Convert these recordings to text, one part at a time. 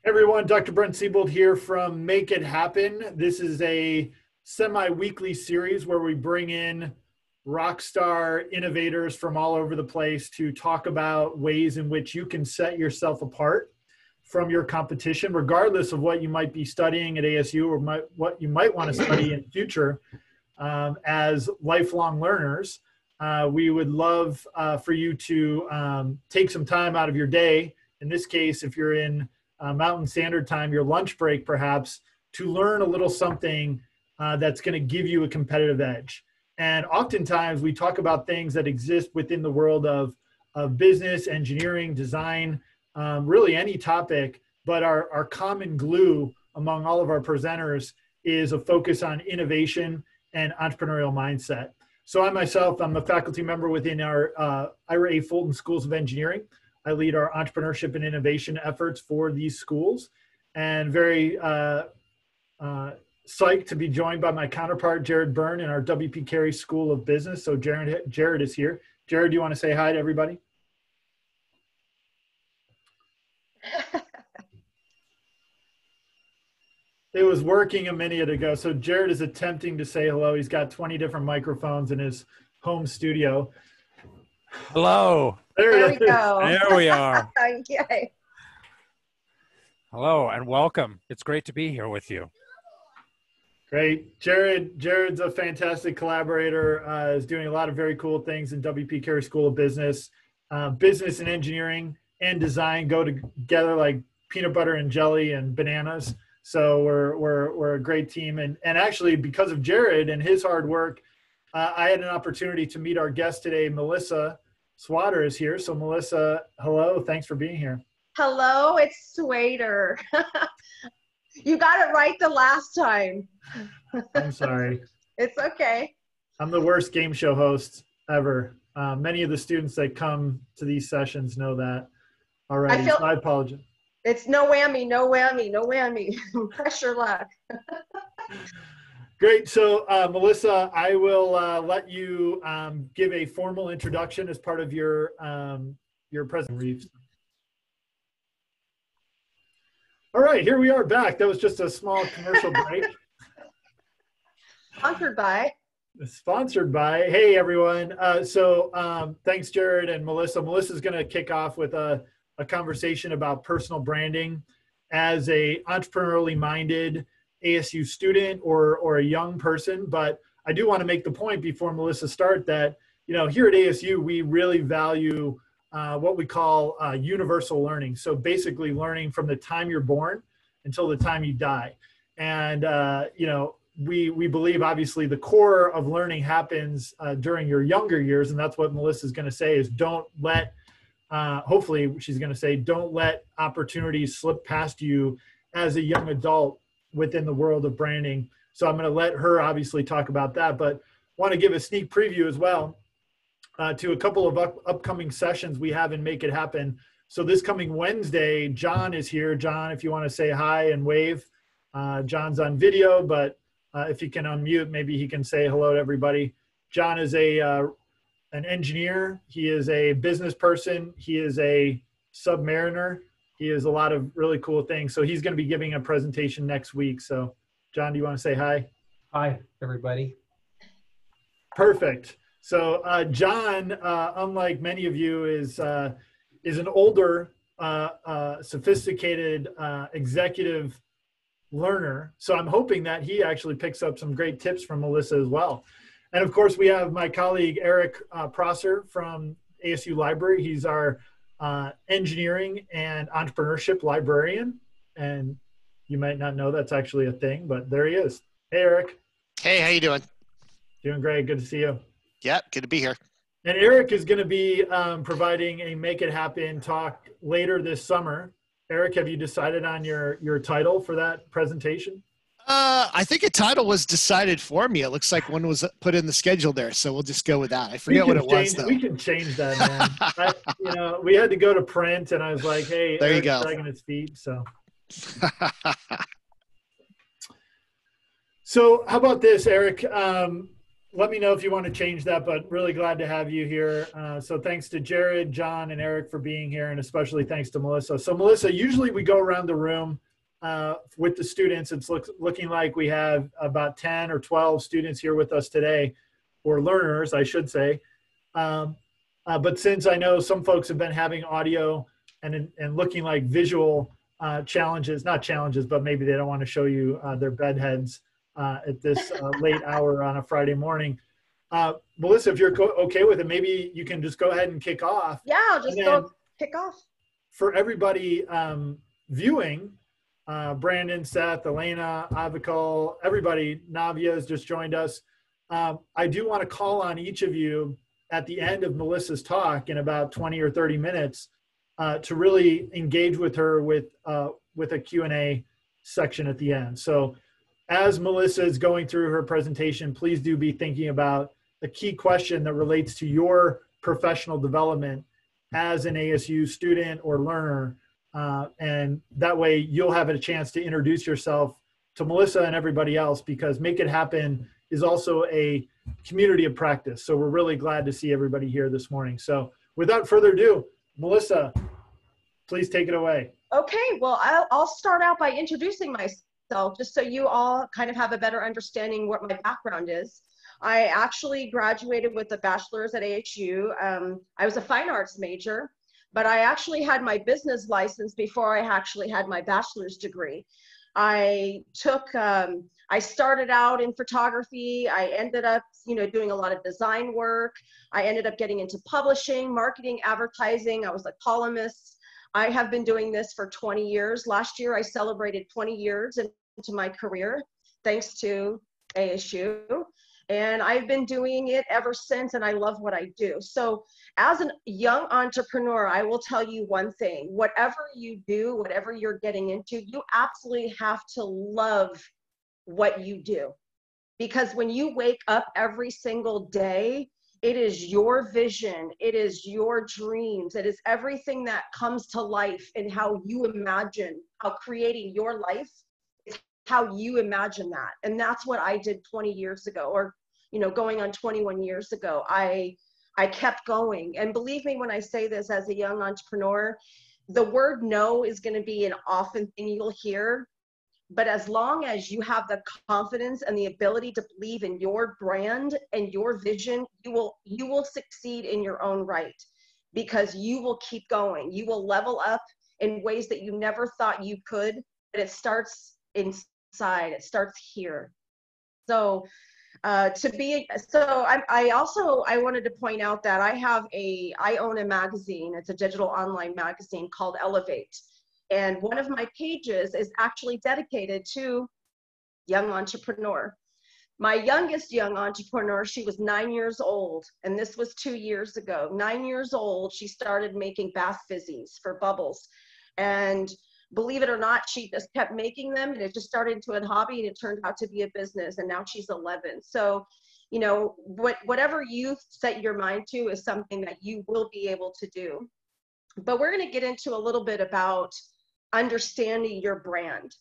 Everyone, Dr. Brent Sebold here from Make It Happen. This is a semi-weekly series where we bring in rock star innovators from all over the place to talk about ways in which you can set yourself apart from your competition, regardless of what you might be studying at ASU or what you might want to study in the future. As lifelong learners, we would love for you to take some time out of your day. In this case, if you're in Mountain Standard Time, your lunch break perhaps, to learn a little something that's going to give you a competitive edge. And oftentimes we talk about things that exist within the world of business, engineering, design, really any topic, but our common glue among all of our presenters is a focus on innovation and entrepreneurial mindset. So I myself, I'm a faculty member within our Ira A. Fulton Schools of Engineering. I lead our entrepreneurship and innovation efforts for these schools, and very psyched to be joined by my counterpart, Jared Byrne, in our W.P. Carey School of Business. So Jared is here. Jared, do you want to say hi to everybody? It was working a minute ago. So Jared is attempting to say hello. He's got 20 different microphones in his home studio. Hello. There we go. There we are. Okay. Hello and welcome. It's great to be here with you. Great. Jared's a fantastic collaborator, is doing a lot of very cool things in WP Carey School of Business. Business and engineering and design go together like peanut butter and jelly and bananas. So we're a great team. And actually, because of Jared and his hard work, I had an opportunity to meet our guest today. Melissa Swader is here. So Melissa, hello. Thanks for being here. Hello, it's Swader. You got it right the last time. I'm sorry. It's okay. I'm the worst game show host ever. Many of the students that come to these sessions know that already. So I apologize. It's no whammy, no whammy, no whammy. Pressure luck. Great. So, Melissa, I will let you give a formal introduction as part of your presentation. All right, here we are back. That was just a small commercial break. Sponsored by. Sponsored by. Hey, everyone. Thanks, Jared and Melissa. Melissa's going to kick off with a conversation about personal branding as a entrepreneurially minded ASU student or a young person. But I do want to make the point before Melissa starts that, here at ASU, we really value what we call universal learning. So basically learning from the time you're born until the time you die. And, we believe obviously the core of learning happens during your younger years. And that's what Melissa's going to say is don't let, hopefully she's going to say, don't let opportunities slip past you as a young adult within the world of branding. So I'm going to let her obviously talk about that, but want to give a sneak preview as well to a couple of upcoming sessions we have in Make It Happen. So this coming Wednesday, John is here. John, if you want to say hi and wave. John's on video, but if he can unmute, maybe he can say hello to everybody. John is an engineer. He is a business person. He is a submariner. He is a lot of really cool things. So he's going to be giving a presentation next week. So John, do you want to say hi? Hi, everybody. Perfect. So John, unlike many of you, is an older, sophisticated executive learner. So I'm hoping that he actually picks up some great tips from Melissa as well. And of course, we have my colleague, Eric Prosser from ASU Library. He's our engineering and entrepreneurship librarian. And you might not know that's actually a thing, but there he is. Hey, Eric. Hey, how you doing? Doing great. Good to see you. Yeah, good to be here. And Eric is going to be providing a Make It Happen talk later this summer. Eric, have you decided on your title for that presentation? I think a title was decided for me. It looks like one was put in the schedule there, so we'll just go with that. I forget what it was, though. We can change that, man. We had to go to print, and I was like, hey, there Eric's you go. dragging his feet, so. So how about this, Eric? let me know if you want to change that, but really glad to have you here. So thanks to Jared, John, and Eric for being here, and especially thanks to Melissa. So Melissa, usually we go around the room with the students. It's looking like we have about 10 or 12 students here with us today, or learners, I should say. But since I know some folks have been having audio and looking like visual challenges, not challenges, but maybe they don't want to show you their bed heads at this late hour on a Friday morning. Melissa, if you're okay with it, maybe you can just go ahead and kick off. Yeah, I'll just go kick off. For everybody viewing, Brandon, Seth, Elena, Avikal, everybody, Navia has just joined us. I do want to call on each of you at the end of Melissa's talk in about 20 or 30 minutes to really engage with her with a Q&A section at the end. So as Melissa is going through her presentation, please do be thinking about a key question that relates to your professional development as an ASU student or learner. And that way you'll have a chance to introduce yourself to Melissa and everybody else, because Make It Happen is also a community of practice. So we're really glad to see everybody here this morning. So without further ado, Melissa, please take it away. Okay, well, I'll start out by introducing myself, just so you all kind of have a better understanding what my background is. I actually graduated with a bachelor's at ASU. I was a fine arts major, but I actually had my business license before I actually had my bachelor's degree. I started out in photography. I ended up, doing a lot of design work. I ended up getting into publishing, marketing, advertising. I was a columnist. I have been doing this for 20 years. Last year, I celebrated 20 years into my career, thanks to ASU. And I've been doing it ever since, and I love what I do. So as a young entrepreneur, I will tell you one thing: whatever you do, whatever you're getting into, you absolutely have to love what you do. Because when you wake up every single day, it is your vision, it is your dreams, it is everything that comes to life and how you imagine, how creating your life is how you imagine that. And that's what I did 20 years ago, or going on 21 years ago. I kept going. And believe me when I say this, as a young entrepreneur, the word no is going to be an often thing you'll hear. But as long as you have the confidence and the ability to believe in your brand and your vision, you will succeed in your own right, because you will keep going. You will level up in ways that you never thought you could, but it starts inside. It starts here. So I wanted to point out that I own a magazine. It's a digital online magazine called Elevate. And one of my pages is actually dedicated to young entrepreneur. My youngest young entrepreneur, she was 9 years old, and this was 2 years ago. 9 years old, she started making bath fizzies for Bubbles. And believe it or not, she just kept making them, and it just started into a hobby, and it turned out to be a business, and now she's 11. So, whatever you set your mind to is something that you will be able to do. But we're going to get into a little bit about understanding your brand,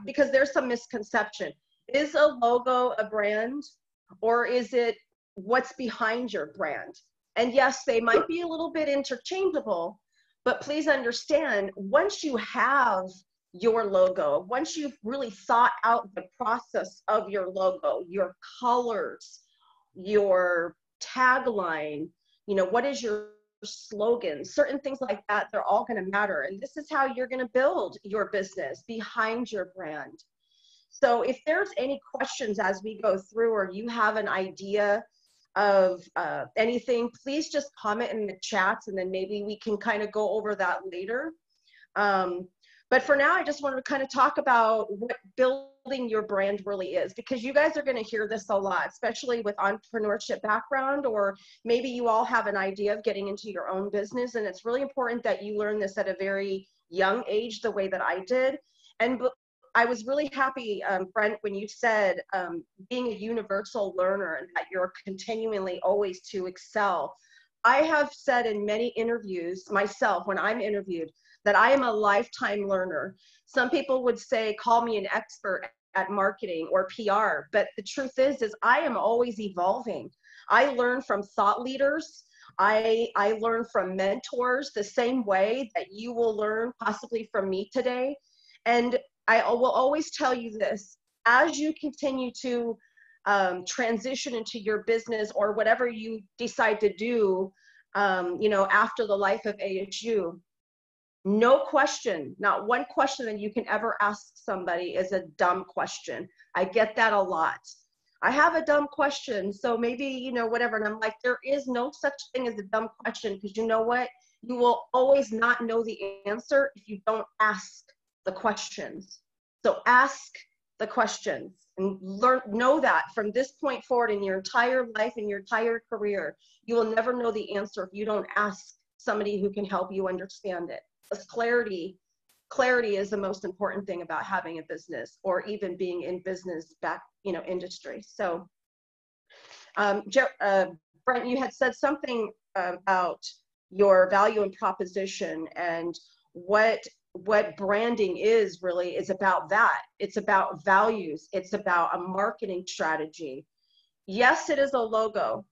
because there's some misconception. Is a logo a brand, or is it what's behind your brand? And yes, they might be a little bit interchangeable, but please understand, once you have your logo, once you've really thought out the process of your logo, your colors, your tagline, what is your slogan, certain things like that, they're all going to matter. And this is how you're going to build your business behind your brand. So if there's any questions as we go through, or you have an idea of anything, please just comment in the chats, and then maybe we can kind of go over that later. But for now, I just wanted to kind of talk about what building your brand really is, because you guys are going to hear this a lot, especially with entrepreneurship background, or maybe you all have an idea of getting into your own business. And it's really important that you learn this at a very young age, the way that I did. And I was really happy, Brent, when you said being a universal learner and that you're continually always to excel. I have said in many interviews myself, when I'm interviewed, that I am a lifetime learner. Some people would say, call me an expert at marketing or PR, but the truth is I am always evolving. I learn from thought leaders. I learn from mentors the same way that you will learn possibly from me today. And I will always tell you this, as you continue to transition into your business or whatever you decide to do, after the life of AHU, no question, not one question that you can ever ask somebody is a dumb question. I get that a lot. I have a dumb question, so maybe, whatever. And I'm like, there is no such thing as a dumb question, because you know what? You will always not know the answer if you don't ask the questions. So ask the questions and know that from this point forward in your entire life and your entire career, you will never know the answer if you don't ask somebody who can help you understand it. Because clarity is the most important thing about having a business, or even being in business industry. So Brent, you had said something about your value and proposition, and what branding is about that. It's about values. It's about a marketing strategy. Yes, it is a logo.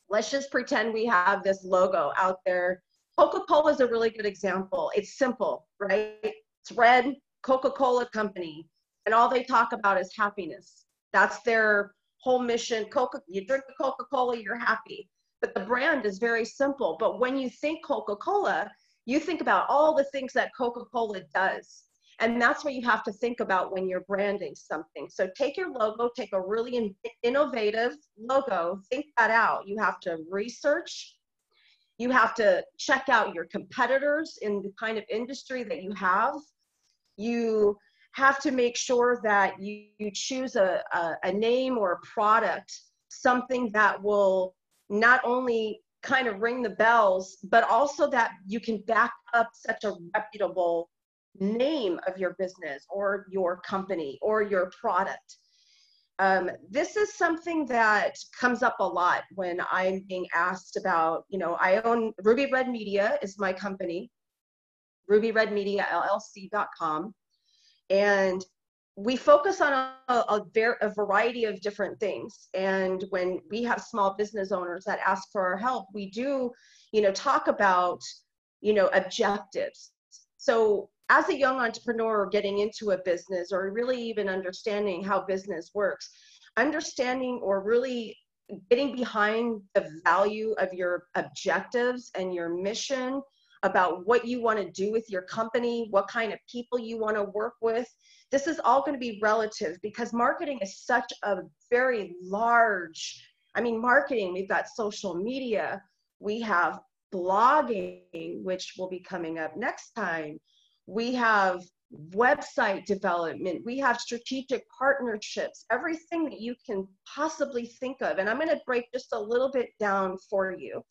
Let's just pretend we have this logo out there. Coca-Cola is a really good example. It's simple, right? It's red, Coca-Cola company, and all they talk about is happiness. That's their whole mission. You drink the Coca-Cola, you're happy. But the brand is very simple. But when you think Coca-Cola, you think about all the things that Coca-Cola does. And that's what you have to think about when you're branding something. So take your logo, take a really innovative logo, think that out. You have to research. You have to check out your competitors in the kind of industry that you have. You have to make sure that you choose a name or a product, something that will not only kind of ring the bells, but also that you can back up such a reputable name of your business or your company or your product. This is something that comes up a lot when I'm being asked about, I own Ruby Red Media is my company, rubyredmediallc.com. And we focus on a variety of different things. And when we have small business owners that ask for our help, we do, talk about, objectives. So as a young entrepreneur getting into a business, or really even understanding how business works, understanding or really getting behind the value of your objectives and your mission, about what you want to do with your company, what kind of people you want to work with. This is all going to be relative, because marketing is such a very large, marketing, we've got social media, we have blogging, which will be coming up next time. We have website development, we have strategic partnerships, everything that you can possibly think of. And I'm going to break just a little bit down for you.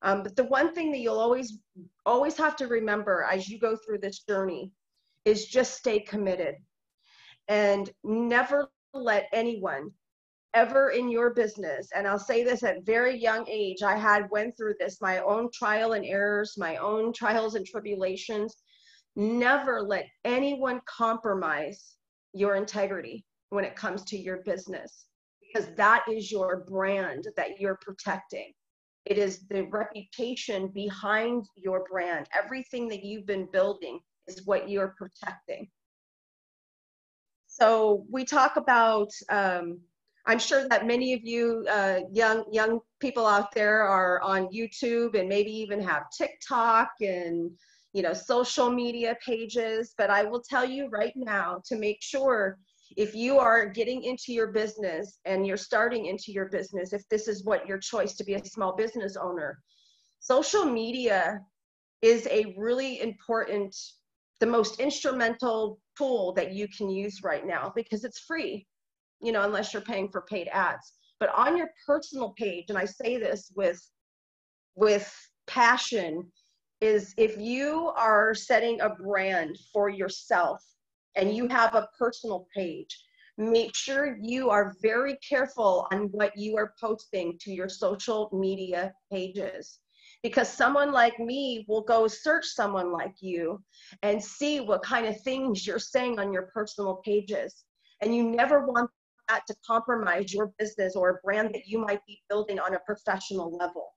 But the one thing that you'll always have to remember as you go through this journey is just stay committed, and never let anyone ever in your business, and I'll say this at very young age, I went through this, my own trial and errors, my own trials and tribulations. Never let anyone compromise your integrity when it comes to your business, because that is your brand that you're protecting. It is the reputation behind your brand. Everything that you've been building is what you're protecting. So we talk about, I'm sure that many of you young people out there are on YouTube and maybe even have TikTok and social media pages. But I will tell you right now, to make sure, if you are getting into your business and you're starting into your business, if this is what your choice to be a small business owner, social media is a really important, the most instrumental tool that you can use right now, because it's free, unless you're paying for paid ads. But on your personal page, and I say this with passion, is if you are setting a brand for yourself, and you have a personal page, make sure you are very careful on what you are posting to your social media pages, because someone like me will go search someone like you and see what kind of things you're saying on your personal pages. And you never want that to compromise your business or a brand that you might be building on a professional level.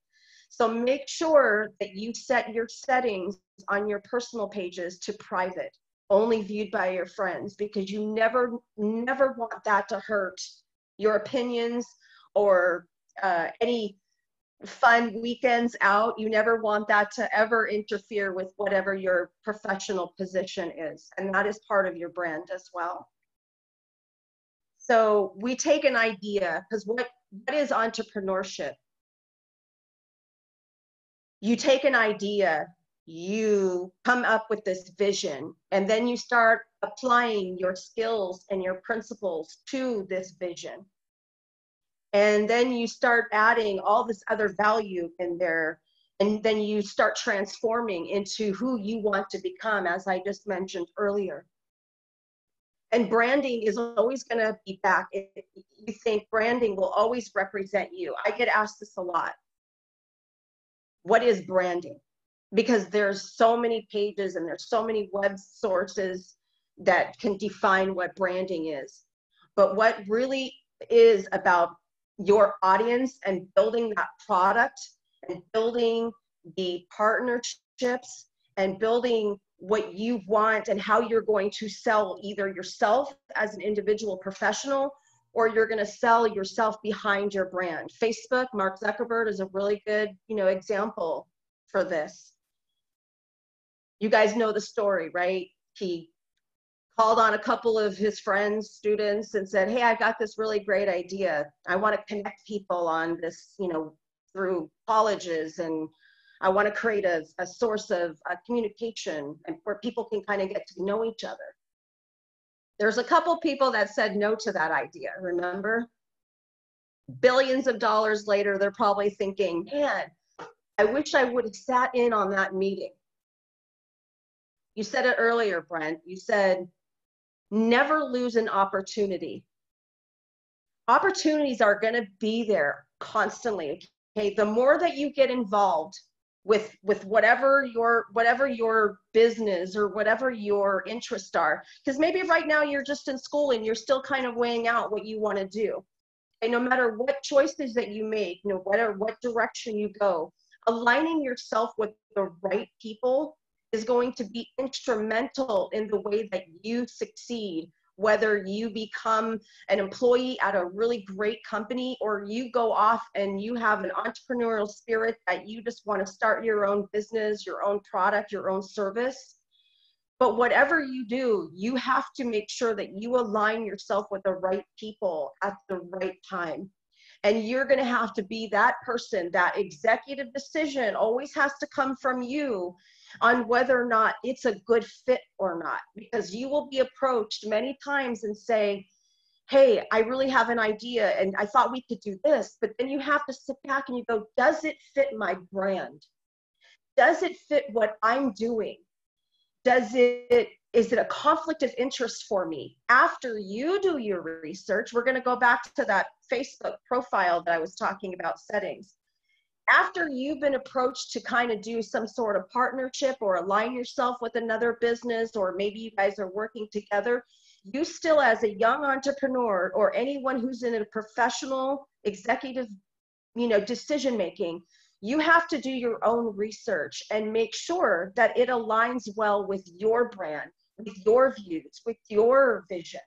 So make sure that you set your settings on your personal pages to private, only viewed by your friends, because you never want that to hurt your opinions or any fun weekends out. You never want that to ever interfere with whatever your professional position is. And that is part of your brand as well. So we take an idea, because what is entrepreneurship? You take an idea, you come up with this vision, and then you start applying your skills and your principles to this vision. And then you start adding all this other value in there, and then you start transforming into who you want to become, as I just mentioned earlier. And branding is always going to be back. You think branding will always represent you. I get asked this a lot. What is branding? Because there's so many pages and there's so many web sources that can define what branding is. But what really is about your audience and building that product and building the partnerships and building what you want and how you're going to sell either yourself as an individual professional, or you're going to sell yourself behind your brand. Facebook, Mark Zuckerberg is a really good, example for this. You guys know the story, right? He called on a couple of his friends, students, and said, hey, I got this really great idea. I want to connect people on this, through colleges, and I want to create a source of communication and where people can kind of get to know each other. There's a couple people that said no to that idea, remember? Billions of dollars later, they're probably thinking, man, I wish I would have sat in on that meeting. You said it earlier, Brent. You said, never lose an opportunity. Opportunities are going to be there constantly. Okay, the more that you get involved with whatever your business or whatever your interests are, because maybe right now you're just in school and you're still kind of weighing out what you want to do. And no matter what choices that you make, no matter what direction you go, aligning yourself with the right people is going to be instrumental in the way that you succeed, whether you become an employee at a really great company or you go off and you have an entrepreneurial spirit that you just want to start your own business, your own product, your own service. But whatever you do, you have to make sure that you align yourself with the right people at the right time. And you're going to have to be that person. That executive decision always has to come from you on whether or not it's a good fit or not, because you will be approached many times and say, hey, I really have an idea and I thought we could do this. But then you have to sit back and you go, does it fit my brand? Does it fit what I'm doing? Is it a conflict of interest for me? After you do your research, we're going to go back to that Facebook profile that I was talking about settings. After you've been approached to kind of do some sort of partnership or align yourself with another business, or maybe you guys are working together, you still, as a young entrepreneur or anyone who's in a professional executive, decision making, you have to do your own research and make sure that it aligns well with your brand, with your views, with your vision,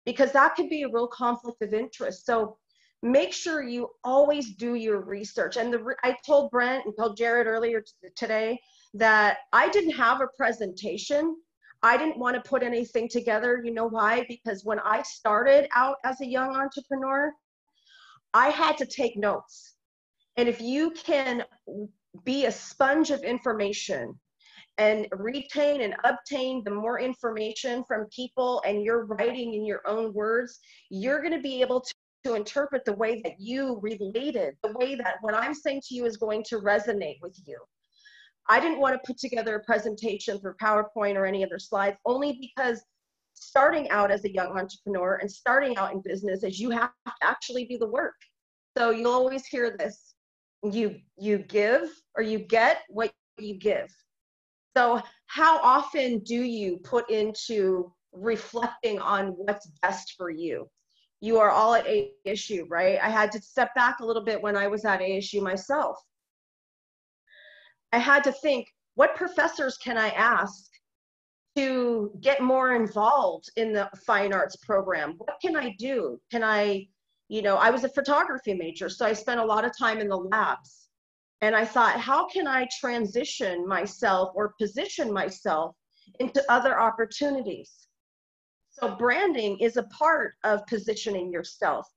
because that could be a real conflict of interest. So make sure you always do your research. And I told Brent and told Jared earlier today that I didn't have a presentation. I didn't want to put anything together. You know why? Because when I started out as a young entrepreneur, I had to take notes. And if you can be a sponge of information and retain and obtain the more information from people, and you're writing in your own words, you're going to be able to interpret the way that you related, the way that what I'm saying to you is going to resonate with you. I didn't want to put together a presentation through PowerPoint or any other slides, only because starting out as a young entrepreneur and starting out in business is you have to actually do the work. So you'll always hear this. You give or you get what you give. So how often do you put into reflecting on what's best for you. You are all at ASU, right? I had to step back a little bit when I was at ASU myself. I had to think, what professors can I ask to get more involved in the fine arts program? What can I do? Can I, I was a photography major, so I spent a lot of time in the labs. And I thought, how can I transition myself or position myself into other opportunities? So branding is a part of positioning yourself,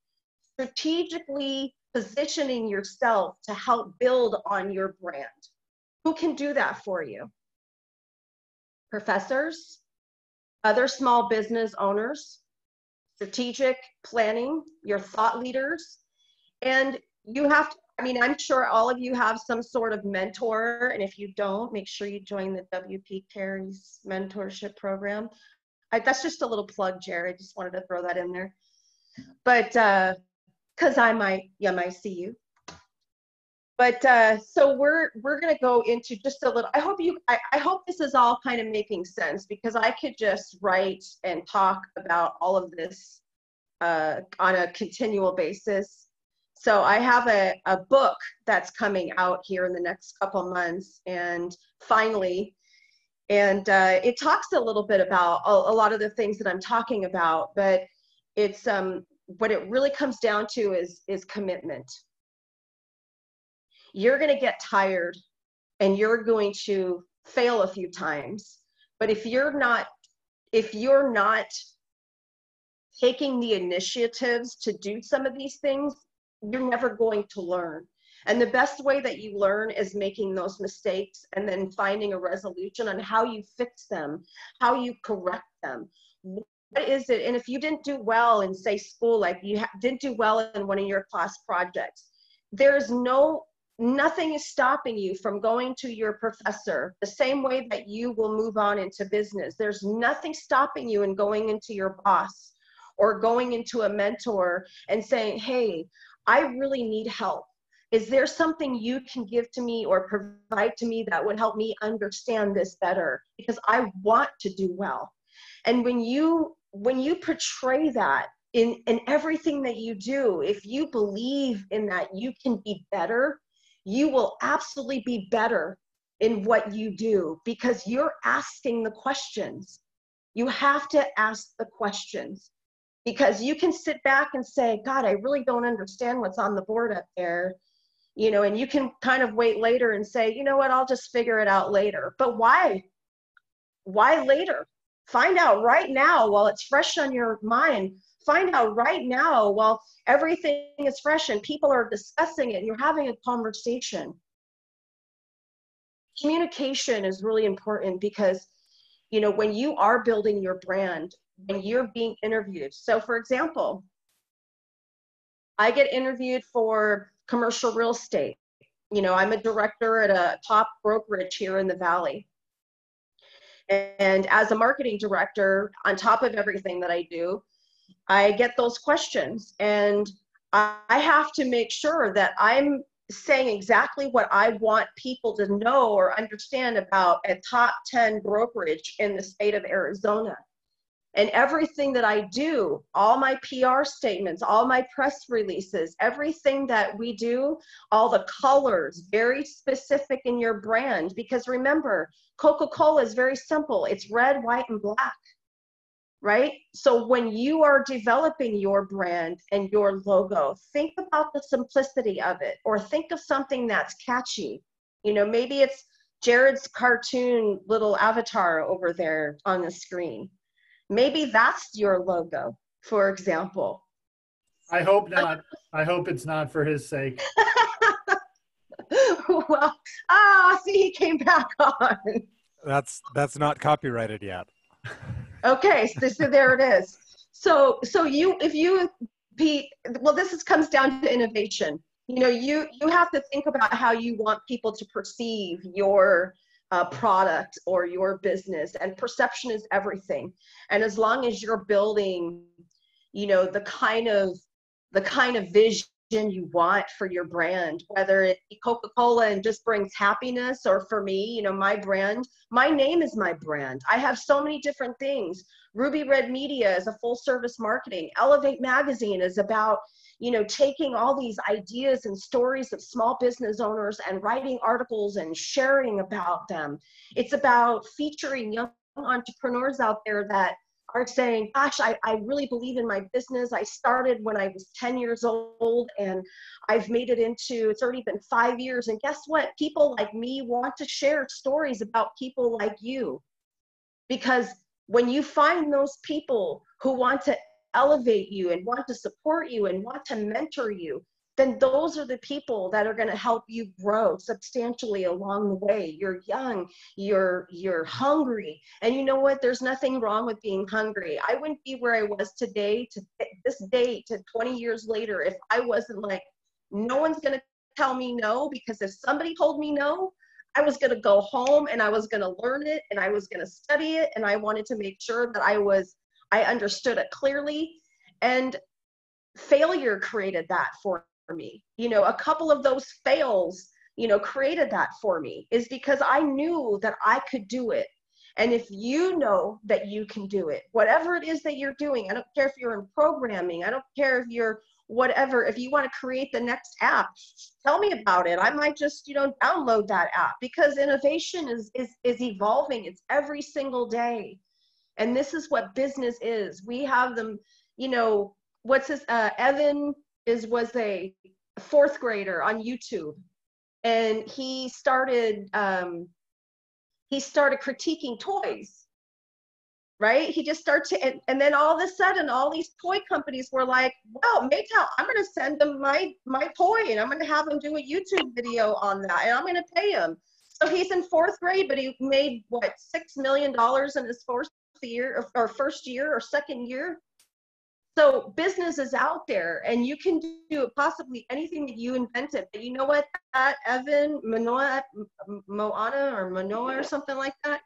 strategically positioning yourself to help build on your brand. Who can do that for you? Professors, other small business owners, strategic planning, your thought leaders. And you have to, I'm sure all of you have some sort of mentor. And if you don't, make sure you join the WP Carey's mentorship program. That's just a little plug, Jared. Just wanted to throw that in there. But because I might see you. But so we're going to go into just a little. I hope this is all kind of making sense, because I could just write and talk about all of this on a continual basis. So I have a book that's coming out here in the next couple months, and finally, and it talks a little bit about a lot of the things that I'm talking about, but it's what it really comes down to is commitment. You're going to get tired and you're going to fail a few times, but if you're not taking the initiatives to do some of these things, you're never going to learn. And the best way that you learn is making those mistakes and then finding a resolution on how you fix them, how you correct them. What is it? And if you didn't do well in, say, school, like you didn't do well in one of your class projects, there's nothing is stopping you from going to your professor the same way that you will move on into business. There's nothing stopping you in going into your boss or going into a mentor and saying, hey, I really need help. Is there something you can give to me or provide to me that would help me understand this better? Because I want to do well. And when you portray that in everything that you do, if you believe in that you can be better, you will absolutely be better in what you do, because you're asking the questions. You have to ask the questions, because you can sit back and say, God, I really don't understand what's on the board up there. And you can kind of wait later and say, you know what, I'll just figure it out later. But why? Why later? Find out right now while it's fresh on your mind. Find out right now while everything is fresh and people are discussing it and you're having a conversation. Communication is really important, because, when you are building your brand, when you're being interviewed. So for example, I get interviewed for commercial real estate. I'm a director at a top brokerage here in the Valley. And as a marketing director, on top of everything that I do, I get those questions, and I have to make sure that I'm saying exactly what I want people to know or understand about a top 10 brokerage in the state of Arizona. And everything that I do, all my PR statements, all my press releases, everything that we do, all the colors, very specific in your brand. Because remember, Coca-Cola is very simple. It's red, white, and black, right? So when you are developing your brand and your logo, think about the simplicity of it, or think of something that's catchy. Maybe it's Jared's cartoon little avatar over there on the screen. Maybe that's your logo, for example. I hope not. I hope it's not, for his sake. Well, see, he came back on. That's not copyrighted yet. Okay, so there it is. So Pete, well, comes down to innovation. You have to think about how you want people to perceive your product or your business, and perception is everything. And as long as you're building, the kind of vision you want for your brand, whether it be Coca-Cola and just brings happiness, or for me, you know, my brand, my name is my brand. I have so many different things. Ruby Red Media is a full service marketing. Elevate Magazine is about, you know, taking all these ideas and stories of small business owners and writing articles and sharing about them. It's about featuring young entrepreneurs out there that are saying, gosh, I really believe in my business. I started when I was 10 years old and I've made it into, it's already been 5 years. And guess what? People like me want to share stories about people like you. Because when you find those people who want to elevate you and want to support you and want to mentor you, then those are the people that are going to help you grow substantially along the way. You're young, you're hungry. And you know what? There's nothing wrong with being hungry. I wouldn't be where I was today, to this day, to 20 years later, if I wasn't like, no one's going to tell me no, because if somebody told me no, I was going to go home and I was going to learn it and I was going to study it. And I wanted to make sure that I understood it clearly. And failure created that for me. You know, a couple of those fails, you know, created that for me, is because I knew that I could do it. And if you know that you can do it, whatever it is that you're doing, I don't care if you're in programming, I don't care if you're whatever, if you want to create the next app, tell me about it. I might just, you know, download that app, because innovation is evolving. It's every single day. And this is what business is. We have them, you know, what's his, Evan was a fourth grader on YouTube, and he started critiquing toys, right? He just started to, and then all of a sudden, all these toy companies were like, well, Maytel, I'm going to send them my toy, and I'm going to have him do a YouTube video on that, and I'm going to pay him. So he's in fourth grade, but he made, what, $6 million in his first year or second year. So business is out there, and you can do possibly anything that you invented. But you know what? That Evan Moana or something like that.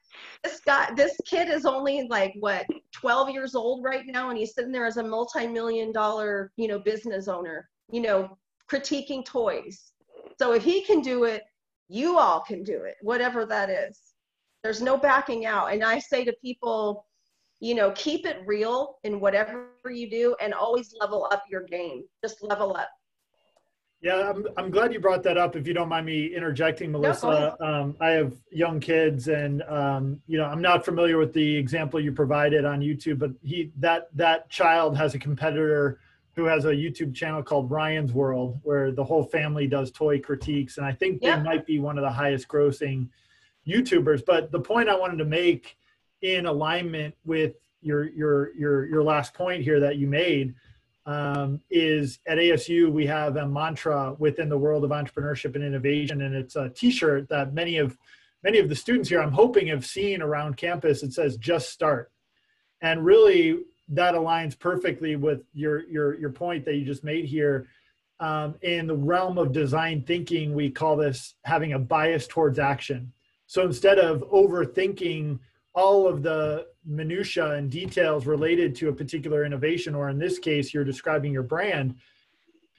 This kid is only like, what, 12 years old right now, and he's sitting there as a multi-million-dollar, you know, business owner, you know, critiquing toys. So if he can do it, you all can do it, whatever that is. There's no backing out. And I say to people, you know, keep it real in whatever you do, and always level up your game. Just level up. Yeah, I'm glad you brought that up. If you don't mind me interjecting, Melissa, No, I have young kids, and you know, I'm not familiar with the example you provided on YouTube, but that child has a competitor who has a YouTube channel called Ryan's World, where the whole family does toy critiques, and I think they might be one of the highest grossing YouTubers. But the point I wanted to make, in alignment with your last point here that you made, is at ASU we have a mantra within the world of entrepreneurship and innovation, and it's a T-shirt that many of the students here, I'm hoping, have seen around campus. It says "Just Start," and really that aligns perfectly with your point that you just made here. In the realm of design thinking, we call this having a bias towards action. So instead of overthinking all of the minutia and details related to a particular innovation, or in this case, you're describing your brand,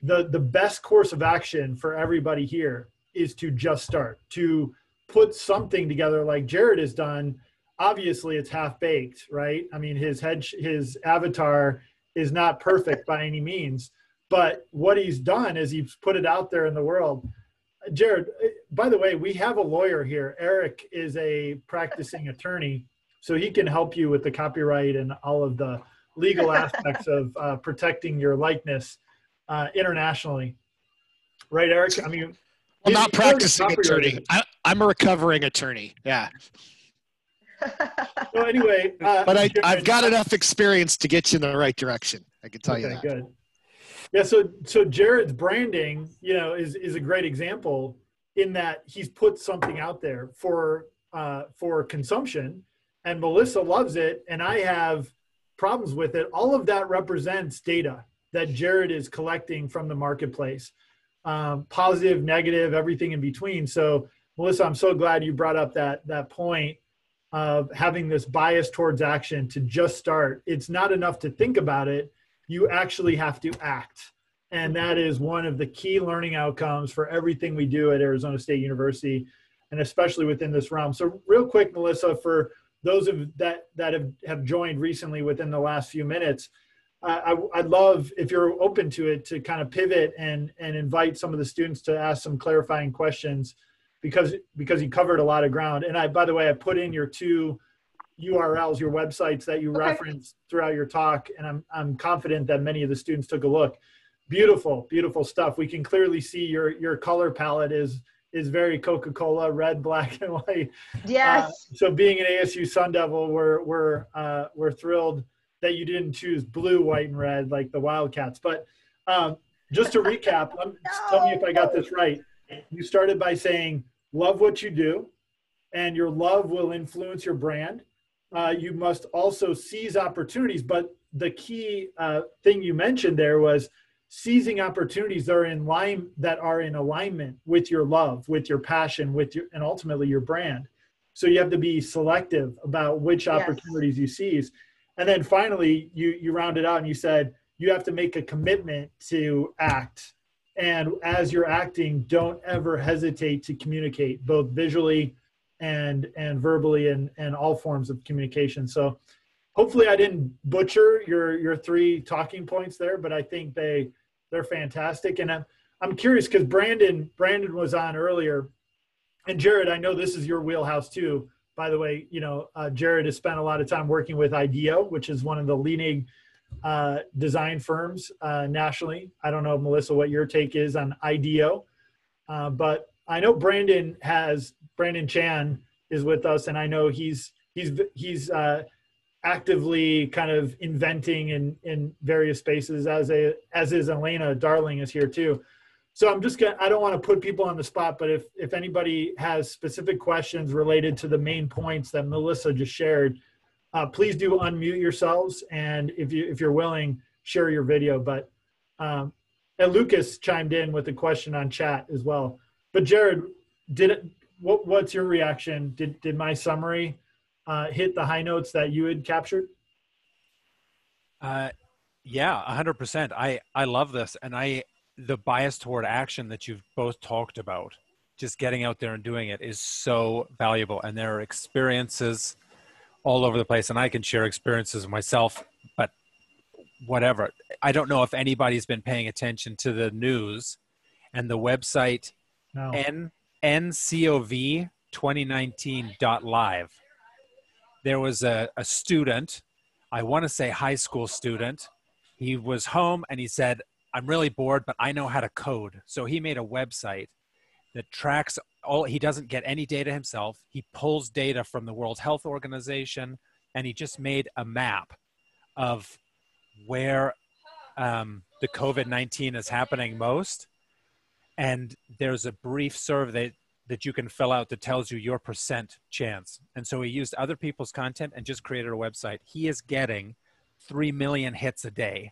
the best course of action for everybody here is to just start, to put something together like Jared has done. Obviously, it's half-baked, right? I mean, his avatar is not perfect by any means, but what he's done is he's put it out there in the world. Jared, by the way, we have a lawyer here. Eric is a practicing attorney, so he can help you with the copyright and all of the legal aspects of protecting your likeness internationally. Right, Eric? I mean, I'm not practicing attorney. I'm a recovering attorney. Yeah. So anyway, but I've got enough experience to get you in the right direction. I can tell you that. Good. Yeah, so Jared's branding, you know, is a great example in that he's put something out there for consumption, and Melissa loves it, and I have problems with it. All of that represents data that Jared is collecting from the marketplace, positive, negative, everything in between. So Melissa, I'm so glad you brought up that point of having this bias towards action, to just start. It's not enough to think about it. You actually have to act. And that is one of the key learning outcomes for everything we do at Arizona State University, and especially within this realm. So real quick, Melissa, for those that have joined recently within the last few minutes, I'd love, if you're open to it, to kind of pivot and invite some of the students to ask some clarifying questions, because you covered a lot of ground. And by the way, I put in your 2 URLs, your websites that you referenced throughout your talk, and I'm confident that many of the students took a look. Beautiful, beautiful stuff. We can clearly see your color palette is very Coca-Cola, red, black, and white. Yes. So being an ASU Sun Devil, we're thrilled that you didn't choose blue, white, and red like the Wildcats. But just to recap, tell me if I got this right. You started by saying, love what you do, and your love will influence your brand. You must also seize opportunities. But the key thing you mentioned there was seizing opportunities that are in alignment with your love, with your passion, and ultimately your brand. So you have to be selective about which opportunities you seize. And then finally, you rounded out and you said you have to make a commitment to act. And as you're acting, don't ever hesitate to communicate, both visually and verbally, and all forms of communication. So hopefully I didn't butcher your 3 talking points there, but I think they're fantastic. And I'm curious, because Brandon was on earlier, and Jared, I know this is your wheelhouse too. By the way, Jared has spent a lot of time working with IDEO, which is one of the leading design firms nationally. I don't know, Melissa, what your take is on IDEO, but I know Brandon Chan is with us, and I know he's actively kind of inventing in various spaces, as is Elena Darling is here too. So I don't want to put people on the spot, but if anybody has specific questions related to the main points that Melissa just shared, please do unmute yourselves. And if you're willing, share your video. But and Lucas chimed in with a question on chat as well. But Jared, what's your reaction? Did my summary hit the high notes that you had captured? Yeah, 100%. I love this. And the bias toward action that you've both talked about, just getting out there and doing it, is so valuable. And there are experiences all over the place. And I can share experiences myself, but whatever. I don't know if anybody's been paying attention to the news and the website ncov2019.live. There was a student, I want to say high school student. He was home and he said, I'm really bored, but I know how to code. So he made a website that tracks he doesn't get any data himself. He pulls data from the World Health Organization, and he just made a map of where the COVID-19 is happening most. And there's a brief survey that you can fill out that tells you your percent chance. And so he used other people's content and just created a website. He is getting 3 million hits a day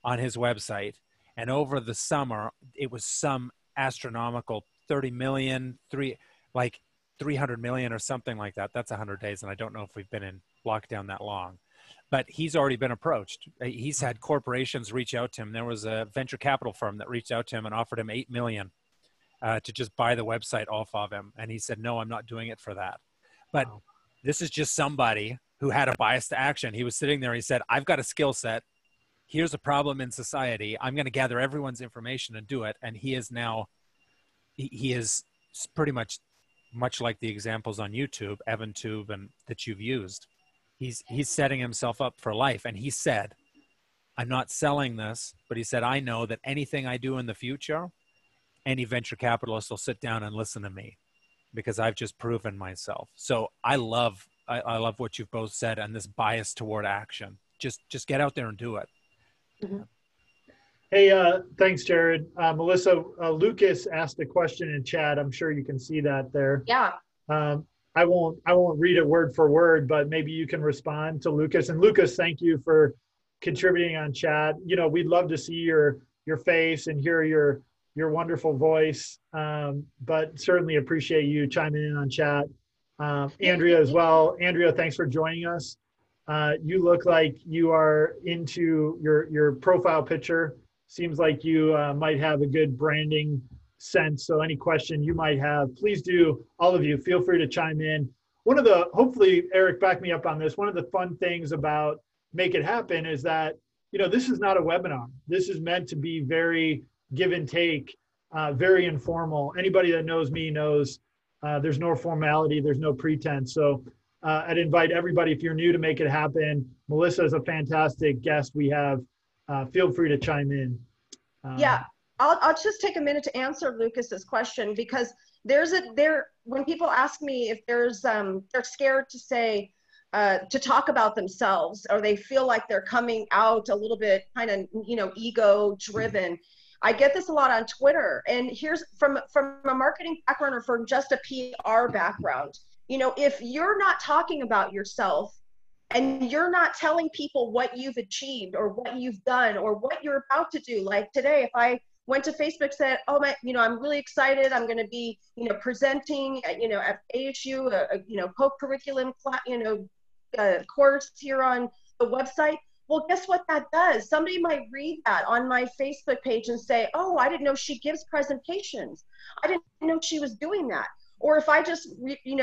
on his website. And over the summer, it was some astronomical 30 million, 300 million or something like that. That's 100 days. And I don't know if we've been in lockdown that long. But he's already been approached. He's had corporations reach out to him. There was a venture capital firm that reached out to him and offered him $8 million to just buy the website off of him. And he said, no, I'm not doing it for that. But this is just somebody who had a bias to action. He was sitting there. He said, I've got a skill set. Here's a problem in society. I'm going to gather everyone's information and do it. And he is now, he is pretty much like the examples on YouTube, EvanTube, and that you've used. He's setting himself up for life. And he said, I'm not selling this, but he said, I know that anything I do in the future, any venture capitalist will sit down and listen to me because I've just proven myself. So I love what you've both said, and this bias toward action. Just get out there and do it. Mm-hmm. Hey, thanks, Jared. Melissa, Lucas asked a question in chat. I'm sure you can see that there. Yeah. I won't read it word for word, but maybe you can respond to Lucas. And Lucas, thank you for contributing on chat. We'd love to see your face and hear your wonderful voice, but certainly appreciate you chiming in on chat. Andrea as well. Andrea, thanks for joining us. You look like you are into your profile picture Seems like you might have a good branding sense. So any question you might have, please do, all of you, feel free to chime in. Hopefully, Eric, back me up on this. One of the fun things about Make It Happen is that, this is not a webinar. This is meant to be very give and take, very informal. Anybody that knows me knows there's no formality, there's no pretense. So I'd invite everybody, if you're new to Make It Happen, Melissa is a fantastic guest we have. Feel free to chime in. Yeah, I'll just take a minute to answer Lucas's question, because when people ask me if they're scared to say, to talk about themselves, or they feel like they're coming out a little bit kind of, ego driven. I get this a lot on Twitter, and here's from a marketing background or from just a PR background. If you're not talking about yourself and you're not telling people what you've achieved or what you've done or what you're about to do, like today, if I went to Facebook, said, oh my, I'm really excited, I'm going to be, presenting, at ASU, co-curriculum, course here on the website. Well, guess what that does? Somebody might read that on my Facebook page and say, oh, I didn't know she gives presentations. I didn't know she was doing that. Or if I just,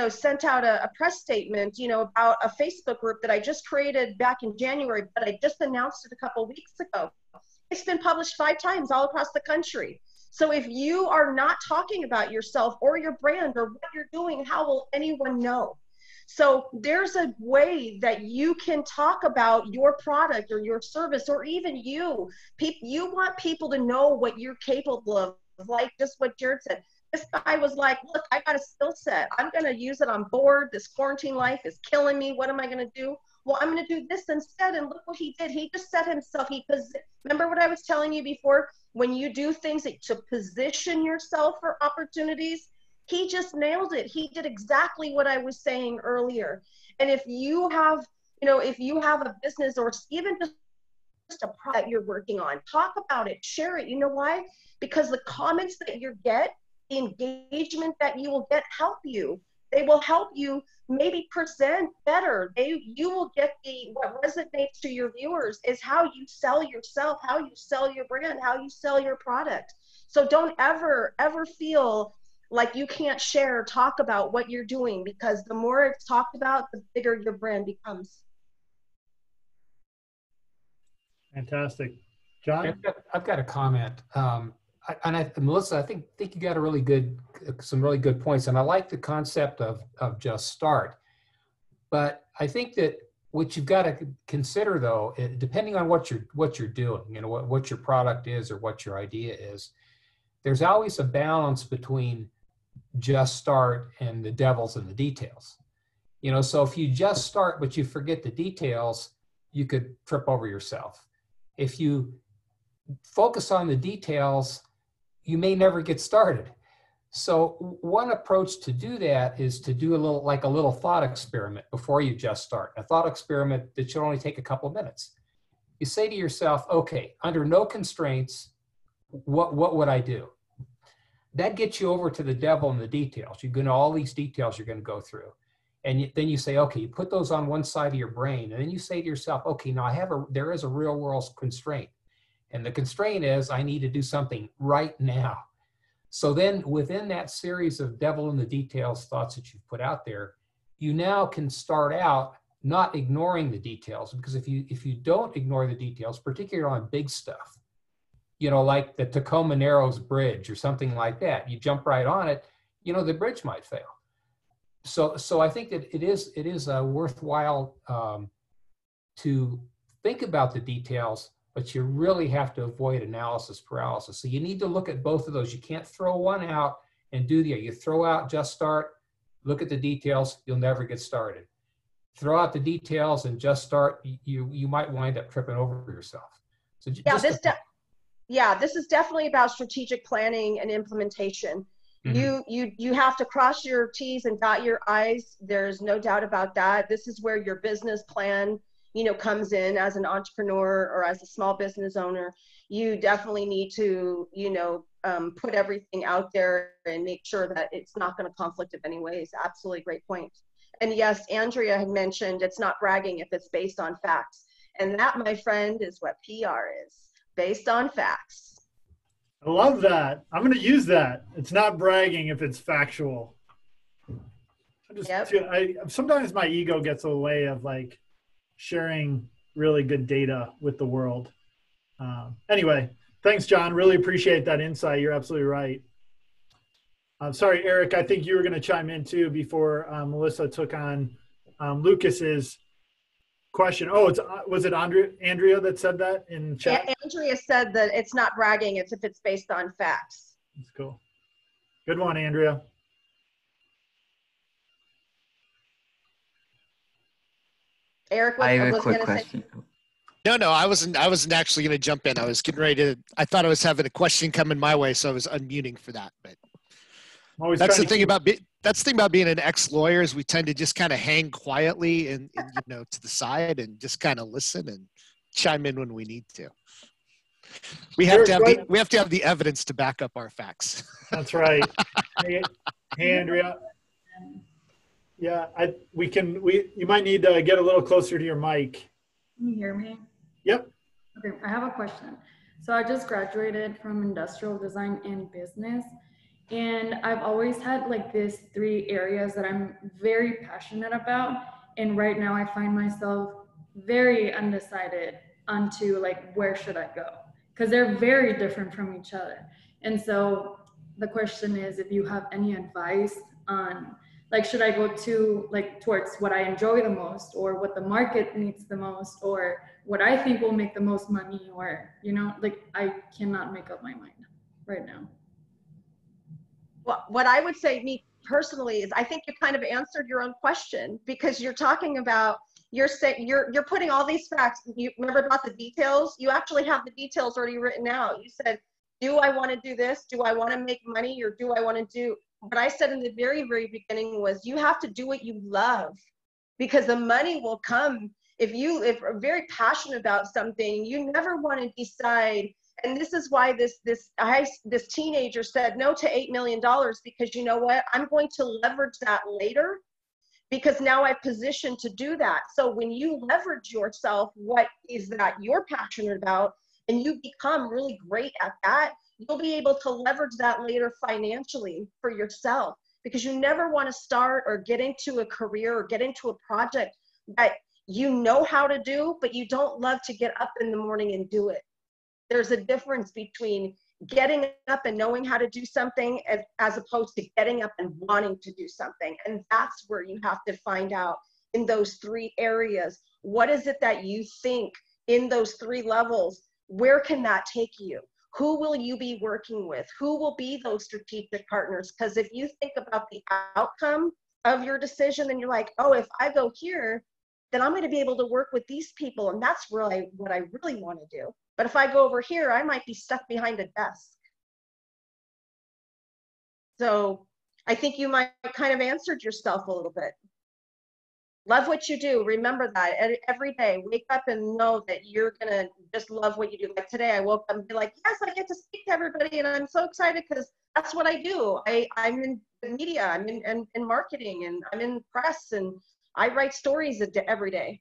sent out a press statement, about a Facebook group that I just created back in January, but I just announced it a couple of weeks ago. It's been published 5 times all across the country. So if you are not talking about yourself or your brand or what you're doing, how will anyone know? So there's a way that you can talk about your product or your service, or even you. You want people to know what you're capable of, like just what Jared said. This guy was like, look, I got a skill set. I'm going to use it on board. This quarantine life is killing me. What am I going to do? Well, I'm going to do this instead. And look what he did. He just set himself. Remember what I was telling you before? When you do things to position yourself for opportunities, he just nailed it. He did exactly what I was saying earlier. And if you have, a business or even just a product you're working on, talk about it, share it. You know why? Because the comments that you get, the engagement that you will get help you. They will help you maybe present better. You will get what resonates to your viewers is how you sell yourself, how you sell your brand, how you sell your product. So don't ever feel like you can't talk about what you're doing, because the more it's talked about, the bigger your brand becomes. Fantastic. John? I've got a comment. Melissa, I think you got some really good points, and I like the concept of just start. But I think that what you've got to consider, though, depending on what you're doing, what your product is or what your idea is, there's always a balance between just start and the devil's in the details. So if you just start but you forget the details, you could trip over yourself. If you focus on the details, you may never get started. So one approach to do that is to do a little thought experiment before you just start. A thought experiment that should only take a couple of minutes. You say to yourself, okay, under no constraints, what would I do? That gets you over to the devil in the details. You're going to all these details you're going to go through. And then you say, okay, you put those on one side of your brain. And then you say to yourself, okay, now there is a real world constraint. And the constraint is I need to do something right now. So then within that series of devil in the details thoughts that you've put out there, you now can start out not ignoring the details. Because if you don't ignore the details, particularly on big stuff, like the Tacoma Narrows Bridge or something like that, you jump right on it, the bridge might fail. So I think that it is worthwhile to think about the details, but you really have to avoid analysis paralysis. So you need to look at both of those. You can't throw one out and do the other. You throw out just start, look at the details, you'll never get started. Throw out the details and just start, you might wind up tripping over yourself. So this is definitely about strategic planning and implementation. Mm-hmm. You have to cross your T's and dot your I's. There's no doubt about that. This is where your business plan comes in as an entrepreneur or as a small business owner. You definitely need to, put everything out there and make sure that it's not going to conflict in any ways. Absolutely great point. And yes, Andrea had mentioned it's not bragging if it's based on facts. And that, my friend, is what PR is. based on facts. I love that. I'm going to use that. It's not bragging if it's factual. Sometimes my ego gets in the way of like sharing really good data with the world. Anyway, thanks, John. Really appreciate that insight. You're absolutely right. Sorry, Eric, I think you were going to chime in too before Melissa took on Lucas's question. Oh, was it Andrea that said that in chat? Andrea said that it's not bragging, it's if it's based on facts. That's cool. Good one, Andrea. Eric, I have a quick question. No, I wasn't actually going to jump in. I was getting ready to, I thought I was having a question coming my way, so I was unmuting for that. But that's the thing about being an ex-lawyer is we tend to just kind of hang quietly and to the side and just kind of listen and chime in when we need to. We have to have the evidence to back up our facts. That's right. Hey, Andrea. Yeah, you might need to get a little closer to your mic. Can you hear me? Yep. Okay, I have a question. So I just graduated from industrial design and business, and I've always had like these 3 areas that I'm very passionate about. And right now I find myself very undecided onto like, where should I go? Because they're very different from each other. And so the question is, if you have any advice on like, should I go towards what I enjoy the most, or what the market needs the most, or what I think will make the most money, or, I cannot make up my mind right now. Well, what I would say, me personally, is I think you kind of answered your own question, because you're talking about, you're putting all these facts. You remember about the details? You actually have the details already written out. You said, do I want to do this? Do I want to make money, or do I want to do? What I said in the very, very beginning was, you have to do what you love, because the money will come. If you're very passionate about something, you never want to decide. And this is why this teenager said no to $8 million, because you know what? I'm going to leverage that later, because now I've positioned to do that. So when you leverage yourself, what is that you're passionate about, and you become really great at that, you'll be able to leverage that later financially for yourself, because you never want to start or get into a career or get into a project that you know how to do, but you don't love to get up in the morning and do it. There's a difference between getting up and knowing how to do something as opposed to getting up and wanting to do something. And that's where you have to find out in those 3 areas. What is it that you think in those 3 levels? Where can that take you? Who will you be working with? Who will be those strategic partners? Because if you think about the outcome of your decision, then you're like, oh, if I go here, then I'm going to be able to work with these people. And that's really what I really want to do. But if I go over here, I might be stuck behind a desk. So I think you might kind of answered yourself a little bit. Love what you do. Remember that every day. Wake up and know that you're going to just love what you do. Like today, I woke up and be like, yes, I get to speak to everybody. And I'm so excited because that's what I do. I'm in the media, I'm in marketing, and I'm in press, and I write stories every day.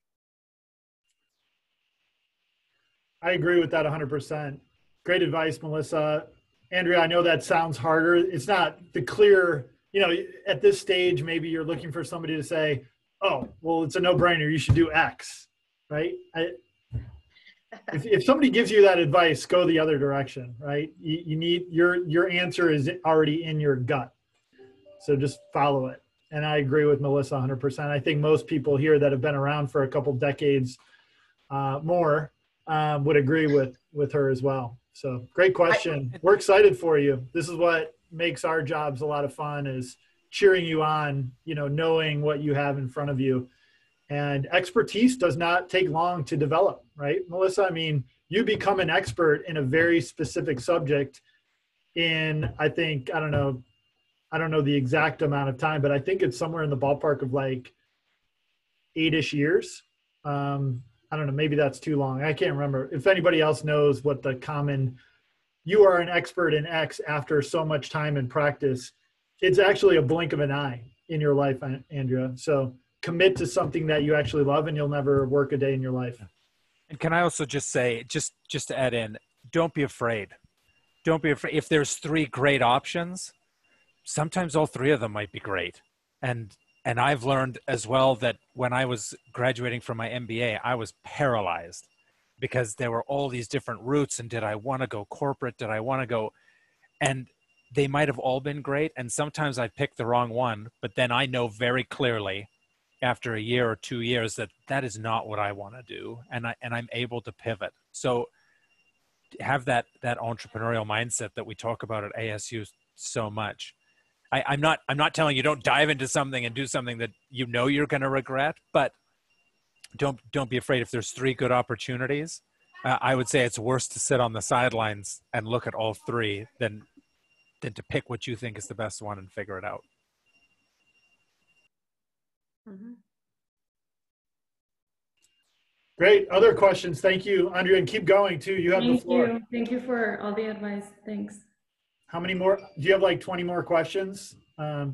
I agree with that 100%. Great advice, Melissa. Andrea, I know that sounds harder. It's not the clear, at this stage, maybe you're looking for somebody to say, oh, well, it's a no-brainer. You should do X, right? If somebody gives you that advice, go the other direction, right? You need your answer is already in your gut, so just follow it. And I agree with Melissa 100%. I think most people here that have been around for a couple decades more would agree with her as well. So great question. We're excited for you. This is what makes our jobs a lot of fun, is cheering you on, knowing what you have in front of you. And expertise does not take long to develop, right, Melissa? I mean, you become an expert in a very specific subject in, I think, I don't know the exact amount of time, but I think it's somewhere in the ballpark of like 8-ish years. I don't know, maybe that's too long. I can't remember. If anybody else knows what the common, you are an expert in X after so much time and practice, it's actually a blink of an eye in your life, Andrea. So commit to something that you actually love, and you'll never work a day in your life. And can I also just say, just to add in, don't be afraid. Don't be afraid. If there's 3 great options, sometimes all 3 of them might be great. And I've learned as well that when I was graduating from my MBA, I was paralyzed because there were all these different routes. And did I want to go corporate? Did I want to go? And they might have all been great. And sometimes I picked the wrong one, but then I know very clearly after a year or 2 years that that is not what I want to do. And I'm able to pivot. So have that entrepreneurial mindset that we talk about at ASU so much. I'm not telling you don't dive into something and do something that you know you're going to regret, but don't be afraid. If there's 3 good opportunities, I would say it's worse to sit on the sidelines and look at all 3 than to pick what you think is the best one and figure it out. Mm-hmm. Great. Other questions? Thank you, Andrea, and keep going too. You have the floor. Thank you for all the advice. Thanks. How many more? Do you have like 20 more questions? Hi.